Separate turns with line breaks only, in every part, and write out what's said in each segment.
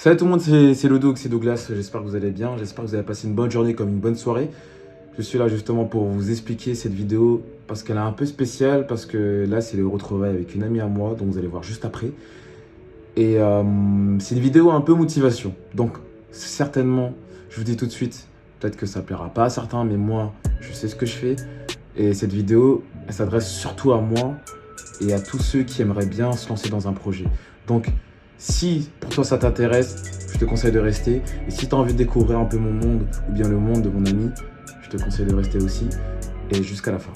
Salut tout le monde, c'est Lodo, c'est Douglas, j'espère que vous allez bien, j'espère que vous avez passé une bonne journée comme une bonne soirée. Je suis là justement pour vous expliquer cette vidéo parce qu'elle est un peu spéciale, parce que là c'est le retrouvailles avec une amie à moi, dont vous allez voir juste après. Et c'est une vidéo un peu motivation, donc certainement, je vous dis tout de suite, peut-être que ça plaira pas à certains, mais moi je sais ce que je fais. Et cette vidéo, elle s'adresse surtout à moi et à tous ceux qui aimeraient bien se lancer dans un projet. Donc, si pour toi ça t'intéresse, je te conseille de rester. Et si tu as envie de découvrir un peu mon monde ou bien le monde de mon ami, je te conseille de rester aussi et jusqu'à la fin.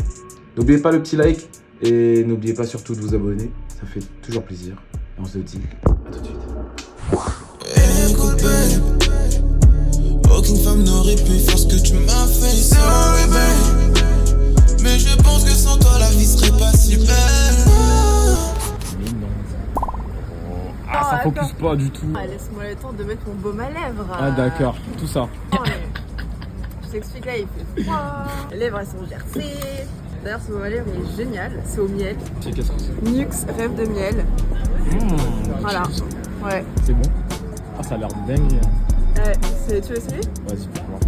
N'oubliez pas le petit like et n'oubliez pas surtout de vous abonner, ça fait toujours plaisir. Et on se dit à tout de suite.
Écoute, babe, aucune femme n'aurait pu faire ce que tu m'as fait. Sorry, babe, mais je pense que sans toi la vie serait pas si belle.
Mais non. Ah, ça focus pas du tout.
Ah, laisse-moi le temps de mettre mon baume à lèvres.
Ah d'accord, tout ça.
Non, mais je t'explique, là il fait froid, les lèvres elles sont gercées. D'ailleurs ce baume à lèvres il est génial, c'est au miel.
C'est qu'est-ce que c'est?
Nux rêve de miel. Voilà. Ouais.
C'est bon. Ah ça a l'air dingue.
Tu veux essayer?
Vas-y, fais-moi.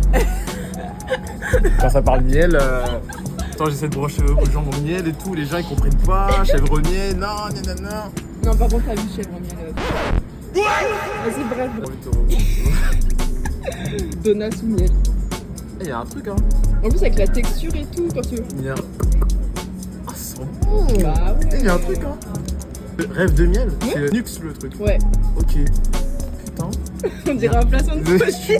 Quand ça parle miel, attends j'essaie de brocher aux gens mon miel et tout, les gens ils comprennent pas, chèvre miel, non, nanana.
Non par contre t'as vu chèvre miel. Vas-y bref. Donuts sous miel.
Il y a un truc hein.
En plus avec la texture et tout quand tu veux.
Il y a... Ah ça sent bon.
Bah ouais.
Il y a un truc hein. Rêve de miel, c'est Nux le truc.
Ouais.
Ok. Putain.
On dirait un placement de produit.
Ouais.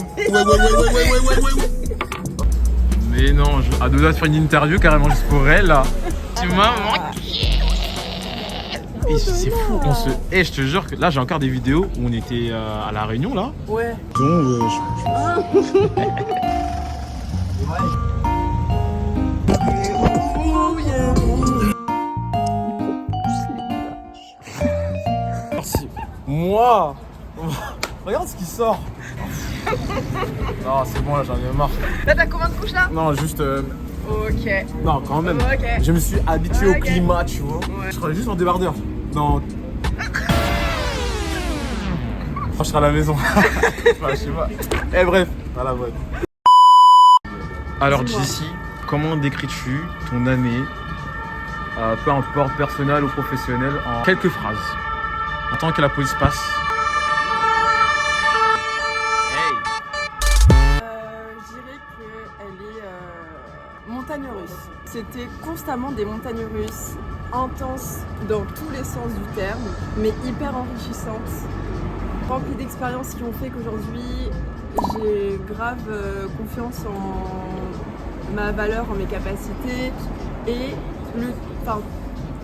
Mais non, à deux doigts de faire une interview carrément juste pour elle là. Tu m'as manqué. Et c'est fou, on se. Eh, je te jure que là j'ai encore des vidéos où on était à la Réunion là.
Ouais.
Donc, Merci. Moi. Regarde ce qui sort. Non, c'est bon là, j'en ai marre.
Là t'as combien de couches là?
Non, juste.
Ok.
Non, quand même.
Ok.
Je me suis habitué
Ok.
au climat, tu vois.
Ouais.
Je serais juste en débardeur. Non. Je serai à la maison. Enfin, je sais pas. Eh, bref. Voilà, bref. Alors,
Dis-moi.
Jessie, comment décris-tu ton année, peu importe personnelle ou professionnelle, en quelques phrases? En tant que la police passe.
Je dirais qu'elle est montagne russe. C'était constamment des montagnes russes, intenses dans tous les sens du terme, mais hyper enrichissantes, remplies d'expériences qui ont fait qu'aujourd'hui j'ai grave confiance en ma valeur, en mes capacités et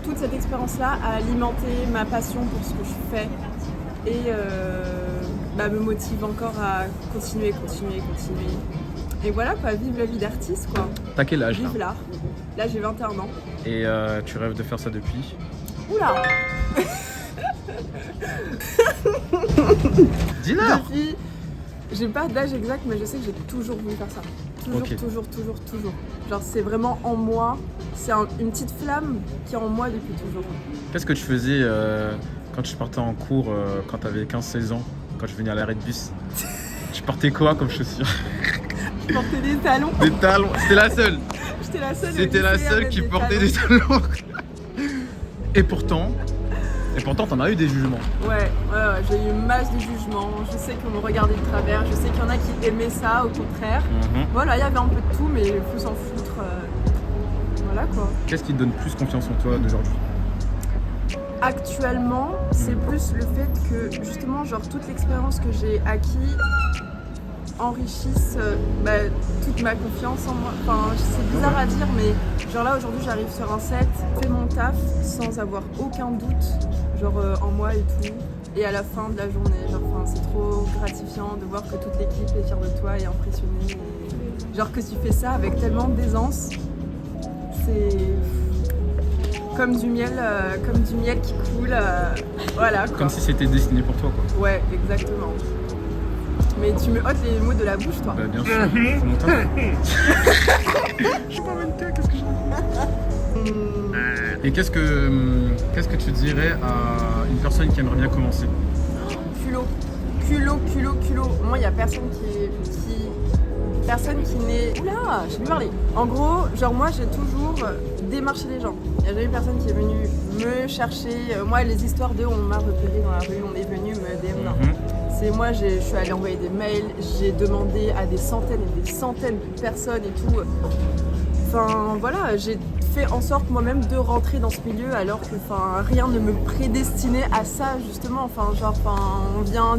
toute cette expérience-là a alimenté ma passion pour ce que je fais et me motive encore à continuer. Et voilà quoi, vivre la vie d'artiste quoi.
T'as quel âge là?
Vive l'art. Là j'ai 21 ans.
Et tu rêves de faire ça depuis?
Oula.
Dis-leur.
Depuis, j'ai pas d'âge exact mais je sais que j'ai toujours voulu faire ça.
Ok.
Toujours. Genre c'est vraiment en moi, c'est une petite flamme qui est en moi depuis toujours.
Qu'est-ce que tu faisais quand tu partais en cours quand t'avais 15-16 ans, quand tu venais à l'arrêt de bus? Tu portais quoi comme chaussures?
Je portais des talons.
Des talons. C'était la seule.
J'étais la seule.
C'était la seule qui portait des talons. Et pourtant t'en as eu des jugements.
Ouais, j'ai eu une masse de jugements. Je sais qu'on me regardait de travers. Je sais qu'il y en a qui aimaient ça, au contraire. Voilà, il y avait un peu de tout, mais il faut s'en foutre. Voilà quoi.
Qu'est-ce qui te donne plus confiance en toi d'aujourd'hui?
Actuellement, c'est plus le fait que justement, genre toute l'expérience que j'ai acquis enrichisse toute ma confiance en moi. Enfin, c'est bizarre à dire, mais genre là aujourd'hui, j'arrive sur un set, fais mon taf sans avoir aucun doute, genre en moi et tout. Et à la fin de la journée, genre, c'est trop gratifiant de voir que toute l'équipe est fière de toi et impressionnée. Et genre que tu fais ça avec tellement d'aisance, c'est comme du miel qui coule, voilà quoi.
Comme si c'était destiné pour toi quoi.
Ouais, exactement. Mais tu me ôtes les mots de la bouche, toi.
Bah bien sûr, c'est mon taf. Je suis pas menteur, qu'est-ce que j'ai. Et qu'est-ce que tu dirais à une personne qui aimerait bien commencer?
Culot. culot. Moi, il y a personne qui n'est... Oula, j'ai dû parler. En gros, genre moi, j'ai toujours démarché les gens. Il n'y a jamais personne qui est venu me chercher. Moi, les histoires de on m'a repéré dans la rue, on est venu me DM. Non. C'est moi, je suis allée envoyer des mails, j'ai demandé à des centaines et des centaines de personnes et tout. Enfin, voilà, j'ai fait en sorte moi-même de rentrer dans ce milieu alors que rien ne me prédestinait à ça, justement. On vient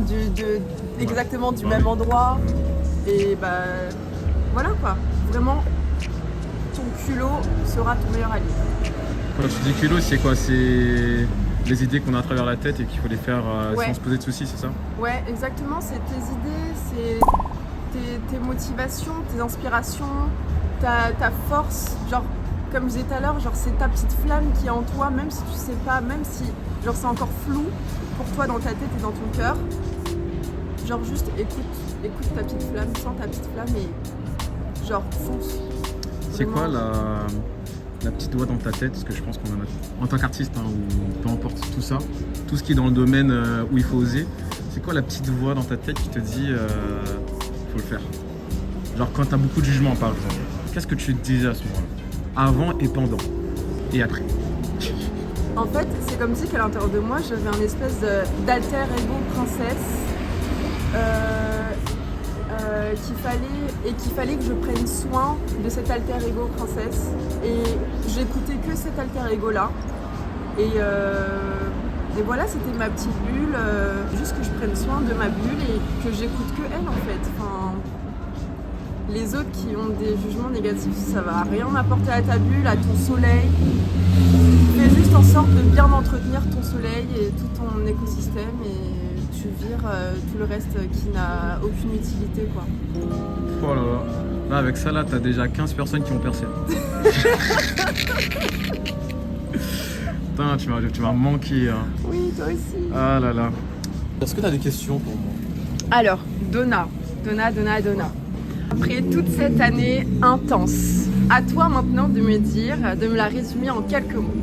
exactement du même endroit. Et bah voilà quoi, vraiment ton culot sera ton meilleur allié.
Quand tu dis culot, c'est quoi? C'est les idées qu'on a à travers la tête et qu'il faut les faire sans se poser de soucis, c'est ça?
Ouais, exactement, c'est tes idées, c'est tes motivations, tes inspirations, ta force, genre comme je disais tout à l'heure, genre c'est ta petite flamme qui est en toi, même si tu sais pas, même si genre c'est encore flou pour toi dans ta tête et dans ton cœur. Genre juste écoute ta petite flamme, sens ta petite flamme et genre fonce.
C'est quoi la petite voix dans ta tête? Parce que je pense qu'on en a en tant qu'artiste, ou peu importe tout ça, tout ce qui est dans le domaine où il faut oser, c'est quoi la petite voix dans ta tête qui te dit faut le faire? Genre quand t'as beaucoup de jugement par exemple, qu'est-ce que tu te disais à ce moment-là? Avant et pendant et après?
En fait, c'est comme si qu'à l'intérieur de moi, j'avais un espèce d'alter ego princesse. Qu'il fallait que je prenne soin de cet alter ego princesse et j'écoutais que cet alter ego là et voilà, c'était ma petite bulle, juste que je prenne soin de ma bulle et que j'écoute que elle en fait. Les autres qui ont des jugements négatifs, ça va rien apporter à ta bulle, à ton soleil. Fais juste en sorte de bien entretenir ton soleil et tout ton écosystème et tu vires tout le reste qui n'a aucune utilité quoi.
Oh là là. Là avec ça là t'as déjà 15 personnes qui vont percer. Putain tu m'as manqué hein.
Oui toi aussi.
Ah là là. Est-ce que t'as des questions pour moi?
Alors Donna. Après toute cette année intense, à toi maintenant de me la résumer en quelques mots.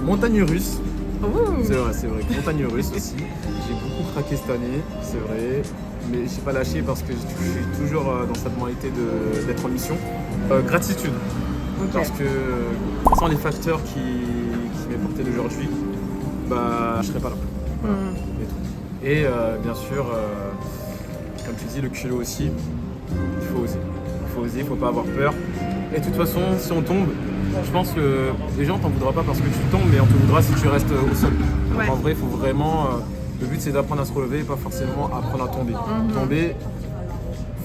Montagne russe.
Ouh.
C'est vrai. Montagne russe aussi. J'ai beaucoup craqué cette année, c'est vrai. Mais j'ai pas lâché parce que je suis toujours dans cette mentalité d'être en mission. Gratitude.
Okay.
Parce que sans les facteurs qui m'est porté d'aujourd'hui, bah je serais pas là. Voilà. Et bien sûr, comme tu dis, le culot aussi, il faut oser, il faut pas avoir peur. Et de toute façon, si on tombe, je pense que les gens t'en voudront pas parce que tu tombes, mais on te voudra si tu restes au sol. Donc en vrai, il faut vraiment. Le but c'est d'apprendre à se relever et pas forcément apprendre à tomber. Tomber,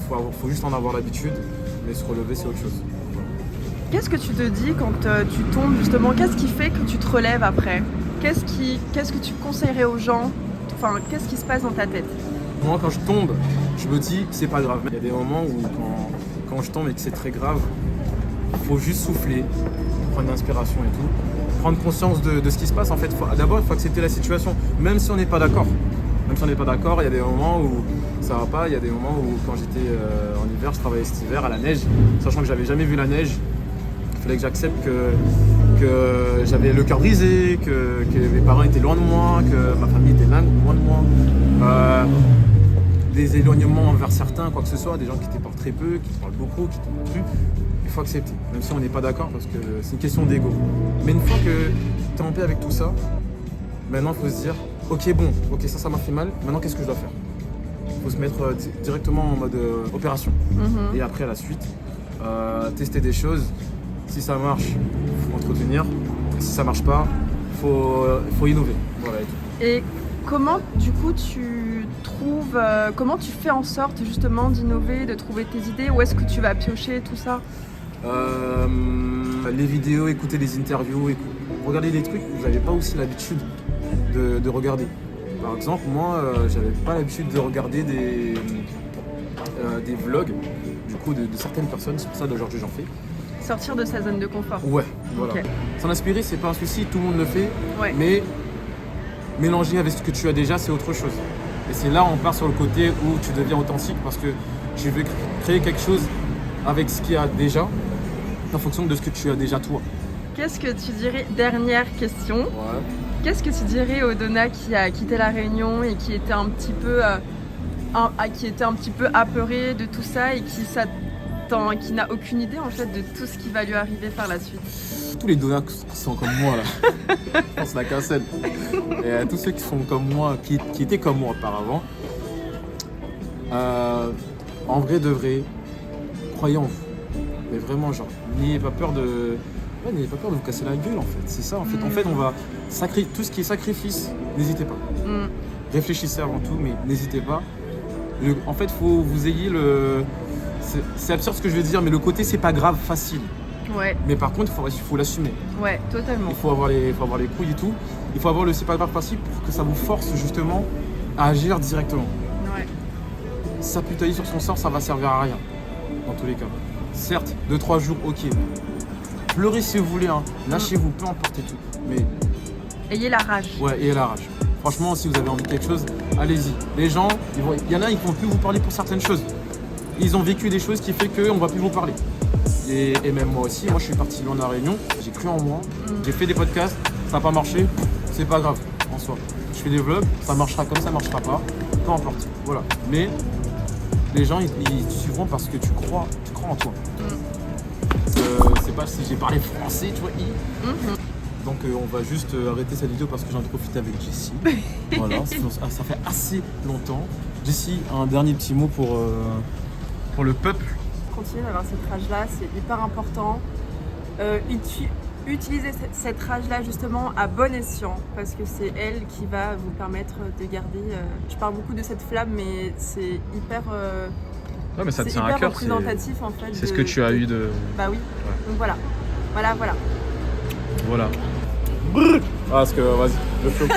faut juste en avoir l'habitude, mais se relever c'est autre chose.
Qu'est-ce que tu te dis quand tu tombes justement? Qu'est-ce qui fait que tu te relèves après? Qu'est-ce que tu conseillerais aux gens? Enfin, qu'est-ce qui se passe dans ta tête?
Moi quand je tombe, je me dis c'est pas grave. Il y a des moments où quand je tombe et que c'est très grave, il faut juste souffler, prendre l'inspiration et tout. Prendre conscience de ce qui se passe en fait. D'abord, il faut accepter la situation, même si on n'est pas d'accord. Même si on n'est pas d'accord, il y a des moments où ça va pas. Il y a des moments où, quand j'étais en hiver, je travaillais cet hiver à la neige, sachant que j'avais jamais vu la neige. Il fallait que j'accepte que j'avais le cœur brisé, que mes parents étaient loin de moi, que ma famille était loin de moi. Des éloignements envers certains, quoi que ce soit, des gens qui te parlent très peu, qui te parlent beaucoup, qui te parlent plus. Il faut accepter, même si on n'est pas d'accord parce que c'est une question d'ego. Mais une fois que tu es en paix avec tout ça, maintenant il faut se dire ok ça m'a fait mal, maintenant qu'est-ce que je dois faire? Il faut se mettre directement en mode opération. Et après à la suite, tester des choses. Si ça marche, il faut entretenir. Si ça marche pas, il faut innover. Voilà,
et comment du coup comment tu fais en sorte justement d'innover, de trouver tes idées? Où est-ce que tu vas piocher tout ça?
Les vidéos, écouter les interviews, regarder des trucs que vous n'avez pas aussi l'habitude de regarder. Par exemple, moi, j'avais pas l'habitude de regarder des vlogs du coup de certaines personnes, c'est pour ça d'aujourd'hui j'en fais.
Sortir de sa zone de confort.
Ouais, voilà.
Okay.
S'en inspirer, c'est pas un souci, tout le monde le fait,
ouais.
Mais mélanger avec ce que tu as déjà, c'est autre chose. Et c'est là où on part sur le côté où tu deviens authentique parce que tu veux créer quelque chose avec ce qu'il y a déjà, en fonction de ce que tu as déjà toi.
Qu'est-ce que tu dirais, dernière question, Qu'est-ce que tu dirais au Donna qui a quitté la Réunion et qui était un petit peu, apeuré de tout ça et qui n'a aucune idée en fait de tout ce qui va lui arriver par la suite?
Tous les Donnas qui sont comme moi là, je pense la cassette. Et à tous ceux qui sont comme moi, qui étaient comme moi auparavant, en vrai de vrai, croyez en vous. Mais vraiment, genre, n'ayez pas peur de vous casser la gueule en fait. C'est ça en fait. En fait, on va tout ce qui est sacrifice, n'hésitez pas. Réfléchissez avant tout, mais n'hésitez pas. En fait, faut vous ayez le. C'est absurde ce que je veux dire, mais le côté c'est pas grave, facile.
Ouais.
Mais par contre, il faut l'assumer.
Ouais, totalement.
Il faut avoir les couilles et tout. Il faut avoir le c'est pas grave facile pour que ça vous force justement à agir directement.
Ouais.
S'apitoyer sur son sort, ça va servir à rien. Dans tous les cas. Certes, 2-3 jours, ok. Pleurez si vous voulez, hein. Lâchez-vous, peu importe et tout. Mais.
Ayez la rage.
Ouais, ayez la rage. Franchement, si vous avez envie de quelque chose, allez-y. Les gens, il y en a, ils ne vont plus vous parler pour certaines choses. Ils ont vécu des choses qui fait qu'on ne va plus vous parler. Et même moi aussi, moi je suis parti loin de la Réunion, j'ai cru en moi, j'ai fait des podcasts, ça n'a pas marché, c'est pas grave en soi. Je fais des vlogs, ça marchera comme ça marchera pas, peu importe. Voilà. Mais les gens ils te suivront parce que tu crois en toi. C'est pas si j'ai parlé français, tu vois. Donc on va juste arrêter cette vidéo parce que j'en ai profité avec Jessie. Voilà, ça fait assez longtemps. Jessie, un dernier petit mot pour le peuple.
Continuez d'avoir cette rage-là, c'est hyper important. Utilisez cette rage-là justement à bon escient parce que c'est elle qui va vous permettre de garder. Je parle beaucoup de cette flamme, mais c'est hyper.
Ouais, mais ça te
c'est
tient à
hyper
cœur.
représentatif en fait.
C'est ce que tu as eu de.
Bah oui.
Ouais.
Donc voilà.
Voilà.
Ah, parce que vas-y, le flow.